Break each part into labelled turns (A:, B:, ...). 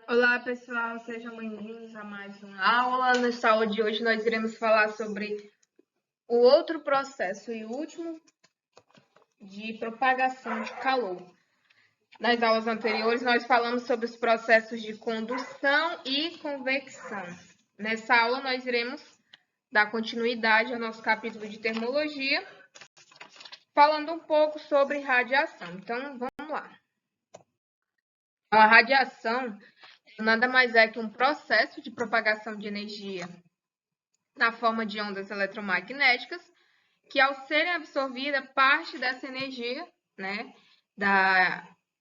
A: Olá, pessoal, sejam bem-vindos a mais uma aula. Nesta aula de hoje, nós iremos falar sobre o outro processo e último de propagação de calor. Nas aulas anteriores, nós falamos sobre os processos de condução e convecção. Nessa aula, nós iremos dar continuidade ao nosso capítulo de termologia, falando um pouco sobre radiação. Então, vamos lá. A radiação nada mais é que um processo de propagação de energia na forma de ondas eletromagnéticas, que ao serem absorvida parte dessa energia, né,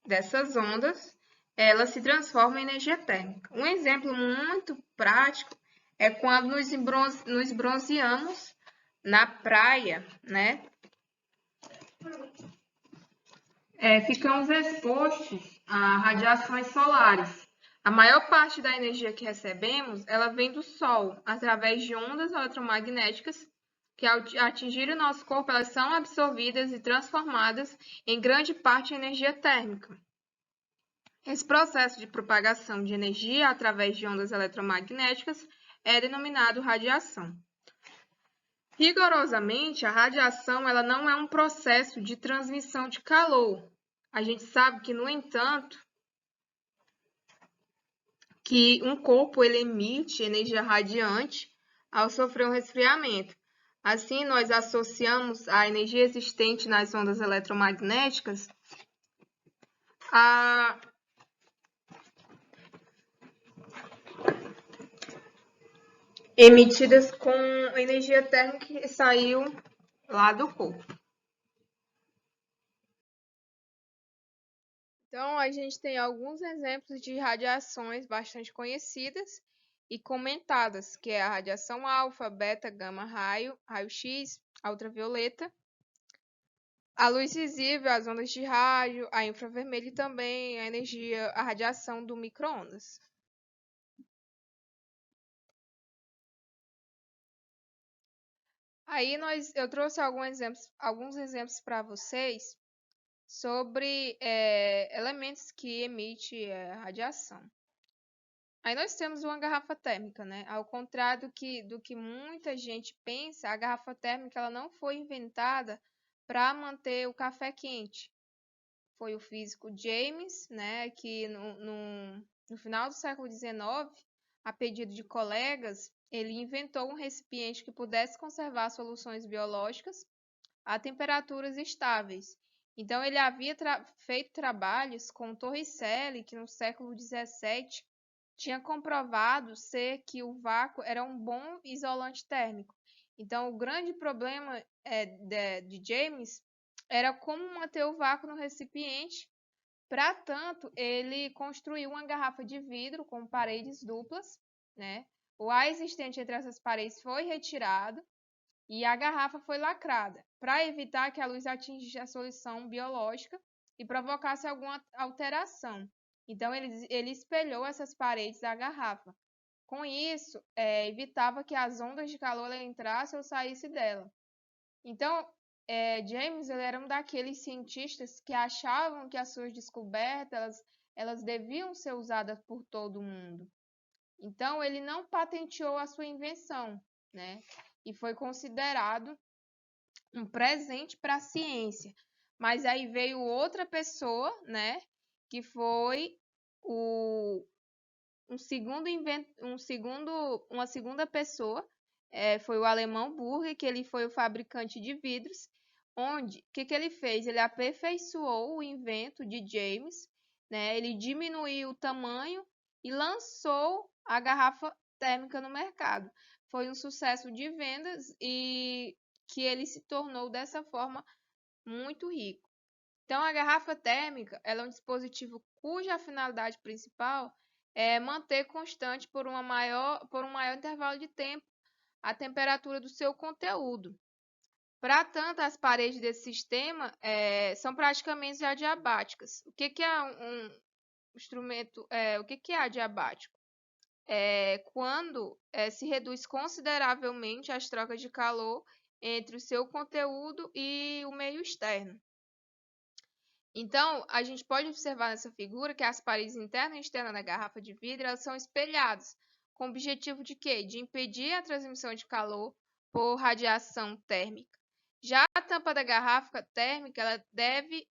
A: dessas ondas, ela se transforma em energia térmica. Um exemplo muito prático é quando nos bronzeamos na praia, né? Ficamos expostos a radiações solares. A maior parte da energia que recebemos, ela vem do Sol, através de ondas eletromagnéticas que, ao atingir o nosso corpo, elas são absorvidas e transformadas em grande parte em energia térmica. Esse processo de propagação de energia através de ondas eletromagnéticas é denominado radiação. Rigorosamente, a radiação ela não é um processo de transmissão de calor. A gente sabe que, no entanto, que um corpo ele emite energia radiante ao sofrer um resfriamento. Assim, nós associamos a energia existente nas ondas eletromagnéticas a emitidas com energia térmica que saiu lá do corpo. Então, a gente tem alguns exemplos de radiações bastante conhecidas e comentadas, que é a radiação alfa, beta, gama, raio-x, a ultravioleta, a luz visível, as ondas de rádio, a infravermelho e também a radiação do micro-ondas. Aí eu trouxe alguns exemplos para vocês sobre elementos que emitem radiação. Aí nós temos uma garrafa térmica, né? Ao contrário do que muita gente pensa, a garrafa térmica ela não foi inventada para manter o café quente. Foi o físico James, né, que no final do século XIX, a pedido de colegas, ele inventou um recipiente que pudesse conservar soluções biológicas a temperaturas estáveis. Então, ele havia feito trabalhos com Torricelli, que no século XVII tinha comprovado que o vácuo era um bom isolante térmico. Então, o grande problema de James era como manter o vácuo no recipiente. Para tanto, ele construiu uma garrafa de vidro com paredes duplas, né? O ar existente entre essas paredes foi retirado e a garrafa foi lacrada, para evitar que a luz atingisse a solução biológica e provocasse alguma alteração. Então, ele espelhou essas paredes da garrafa. Com isso, evitava que as ondas de calor entrassem ou saíssem dela. Então, James ele era um daqueles cientistas que achavam que as suas descobertas elas deviam ser usadas por todo mundo. Então, ele não patenteou a sua invenção, né? E foi considerado um presente para a ciência. Mas aí veio outra pessoa, né? Que foi uma segunda pessoa, foi o alemão Burger, que ele foi o fabricante de vidros, onde, o que ele fez? Ele aperfeiçoou o invento de James, né? Ele diminuiu o tamanho e lançou a garrafa térmica no mercado. Foi um sucesso de vendas e que ele se tornou dessa forma muito rico. Então, a garrafa térmica ela é um dispositivo cuja finalidade principal é manter constante por um maior intervalo de tempo a temperatura do seu conteúdo. Para tanto, as paredes desse sistema são praticamente adiabáticas. O que é um instrumento? O que é adiabático? Quando se reduz consideravelmente as trocas de calor entre o seu conteúdo e o meio externo. Então, a gente pode observar nessa figura que as paredes interna e externa da garrafa de vidro elas são espelhadas, com o objetivo de quê? De impedir a transmissão de calor por radiação térmica. Já a tampa da garrafa térmica ela deve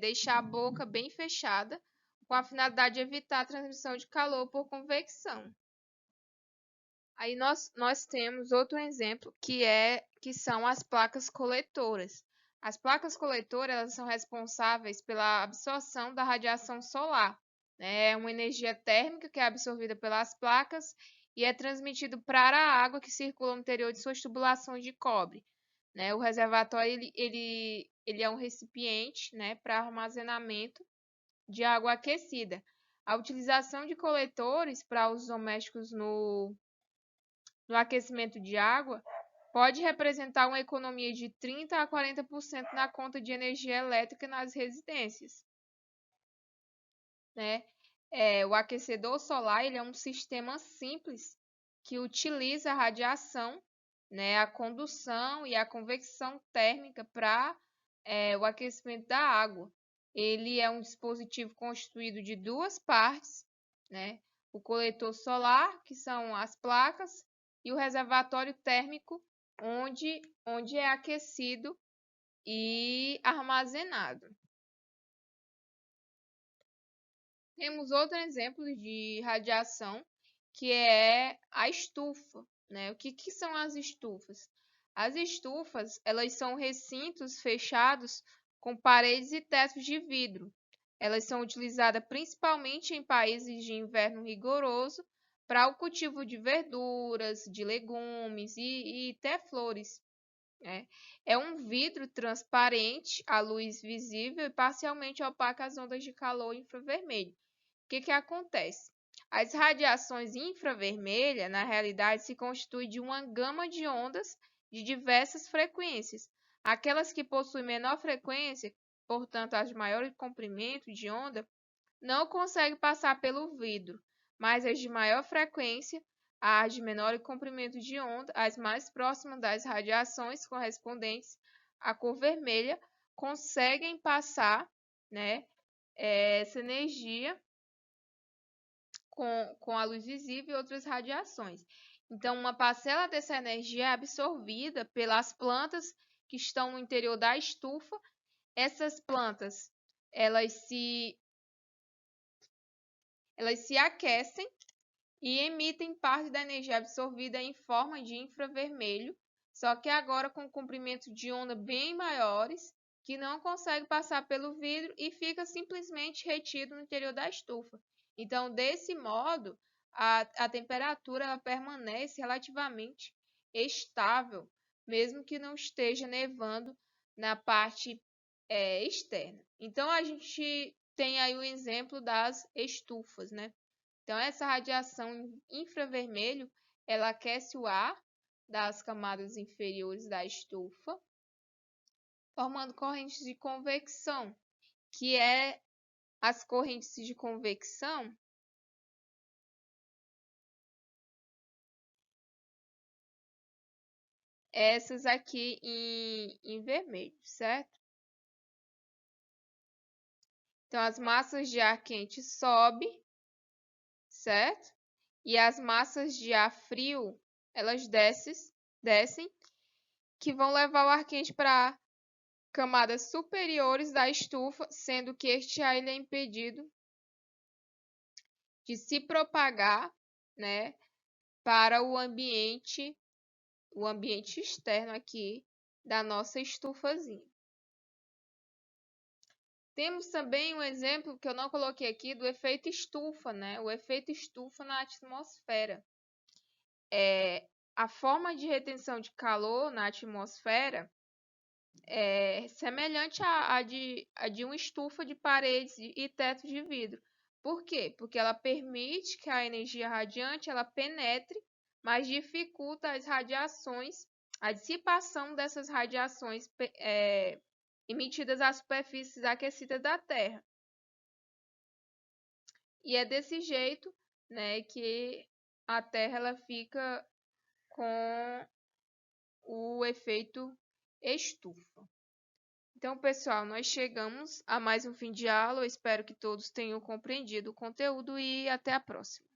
A: deixar a boca bem fechada, com a finalidade de evitar a transmissão de calor por convecção. Aí nós temos outro exemplo que são as placas coletoras. As placas coletoras elas são responsáveis pela absorção da radiação solar. Né? É uma energia térmica que é absorvida pelas placas e é transmitido para a água que circula no interior de suas tubulações de cobre. Né? O reservatório ele é um recipiente, né, para armazenamento de água aquecida. A utilização de coletores para usos domésticos no aquecimento de água pode representar uma economia de 30 a 40% na conta de energia elétrica nas residências. Né? O aquecedor solar ele é um sistema simples que utiliza a radiação, né, a condução e a convecção térmica para o aquecimento da água. Ele é um dispositivo constituído de duas partes, né? O coletor solar, que são as placas, e o reservatório térmico, onde é aquecido e armazenado. Temos outro exemplo de radiação, que é a estufa. Né? O que são as estufas? As estufas, elas são recintos fechados com paredes e tetos de vidro. Elas são utilizadas principalmente em países de inverno rigoroso para o cultivo de verduras, de legumes e até flores. Né? É um vidro transparente à luz visível e parcialmente opaca às ondas de calor infravermelho. O que acontece? As radiações infravermelhas, na realidade, se constituem de uma gama de ondas de diversas frequências. Aquelas que possuem menor frequência, portanto, as de maior comprimento de onda, não conseguem passar pelo vidro, mas as de maior frequência, as de menor comprimento de onda, as mais próximas das radiações correspondentes à cor vermelha, conseguem passar, né, essa energia com a luz visível e outras radiações. Então, uma parcela dessa energia é absorvida pelas plantas que estão no interior da estufa. Essas plantas, elas se aquecem e emitem parte da energia absorvida em forma de infravermelho, só que agora com comprimentos de onda bem maiores, que não consegue passar pelo vidro e fica simplesmente retido no interior da estufa. Então, desse modo, a temperatura ela permanece relativamente estável, mesmo que não esteja nevando na parte externa. Então, a gente tem aí o exemplo das estufas, né? Então, essa radiação infravermelho, ela aquece o ar das camadas inferiores da estufa, formando correntes de convecção, que é as correntes de convecção, essas aqui em vermelho, certo? Então, as massas de ar quente sobem, certo? E as massas de ar frio, elas descem, que vão levar o ar quente para camadas superiores da estufa, sendo que este ar ele é impedido de se propagar, né, para o ambiente externo aqui da nossa estufazinha. Temos também um exemplo que eu não coloquei aqui do efeito estufa, né? O efeito estufa na atmosfera. A forma de retenção de calor na atmosfera é semelhante à de uma estufa de paredes e teto de vidro. Por quê? Porque ela permite que a energia radiante ela penetre, mas dificulta as radiações, a dissipação dessas radiações emitidas às superfícies aquecidas da Terra. E é desse jeito, né, que a Terra ela fica com o efeito estufa. Então, pessoal, nós chegamos a mais um fim de aula. Eu espero que todos tenham compreendido o conteúdo e até a próxima.